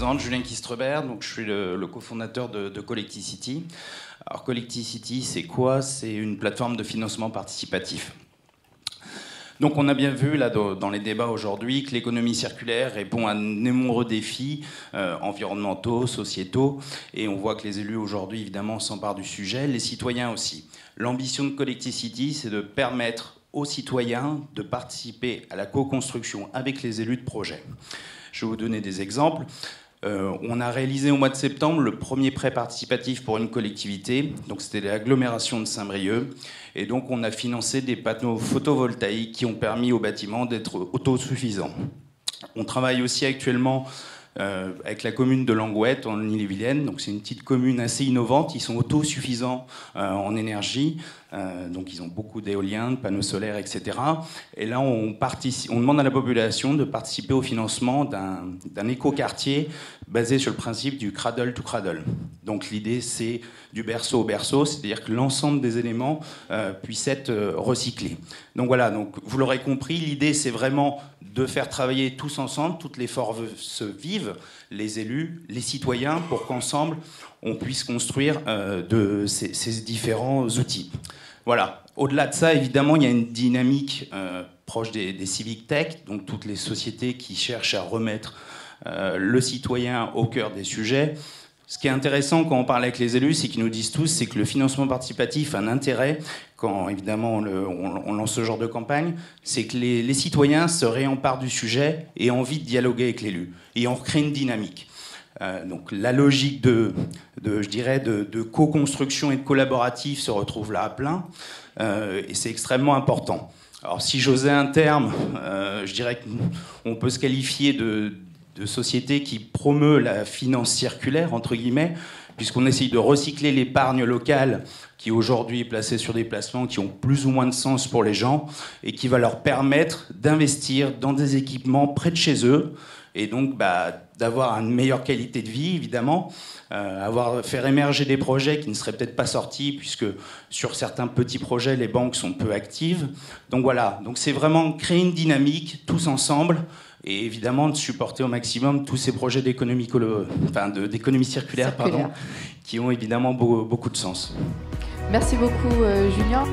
présente, Julien Kistrebert, donc je suis le cofondateur de Collecticity. Alors Collecticity, c'est quoi? C'est une plateforme de financement participatif. Donc on a bien vu là dans les débats aujourd'hui que l'économie circulaire répond à de nombreux défis environnementaux, sociétaux, et on voit que les élus aujourd'hui évidemment s'emparent du sujet, les citoyens aussi. L'ambition de Collecticity, c'est de permettre aux citoyens de participer à la co-construction avec les élus de projet. Je vais vous donner des exemples. On a réalisé au mois de septembre le premier prêt participatif pour une collectivité. Donc c'était l'agglomération de Saint-Brieuc. Et donc on a financé des panneaux photovoltaïques qui ont permis aux bâtiments d'être autosuffisants. On travaille aussi actuellement avec la commune de Langouette en Ille-et-Vilaine. Donc c'est une petite commune assez innovante. Ils sont autosuffisants en énergie. Donc ils ont beaucoup d'éoliens, de panneaux solaires, etc. Et là, on demande à la population de participer au financement d'un écoquartier basé sur le principe du cradle to cradle. Donc l'idée, c'est du berceau au berceau, c'est-à-dire que l'ensemble des éléments puissent être recyclés. Donc voilà, donc, vous l'aurez compris, l'idée, c'est vraiment de faire travailler tous ensemble, toutes les forces vives, les élus, les citoyens, pour qu'ensemble, on puisse construire ces différents outils. Voilà. Au-delà de ça, évidemment, il y a une dynamique proche des civic tech, donc toutes les sociétés qui cherchent à remettre le citoyen au cœur des sujets. Ce qui est intéressant quand on parle avec les élus, c'est qu'ils nous disent tous, c'est que le financement participatif a un intérêt, quand évidemment on lance ce genre de campagne, c'est que les citoyens se réemparent du sujet et ont envie de dialoguer avec l'élu. Et on recrée une dynamique. Donc la logique de co-construction et de collaboratif se retrouve là à plein, et c'est extrêmement important. Alors si j'osais un terme, je dirais qu'on peut se qualifier de société qui promeut la finance circulaire, entre guillemets, puisqu'on essaye de recycler l'épargne locale qui aujourd'hui est placée sur des placements qui ont plus ou moins de sens pour les gens et qui va leur permettre d'investir dans des équipements près de chez eux, et donc d'avoir une meilleure qualité de vie, évidemment, faire émerger des projets qui ne seraient peut-être pas sortis, puisque sur certains petits projets, les banques sont peu actives. Donc voilà, donc c'est vraiment créer une dynamique, tous ensemble, et évidemment de supporter au maximum tous ces projets d'économie circulaire, qui ont évidemment beaucoup de sens. Merci beaucoup, Julien.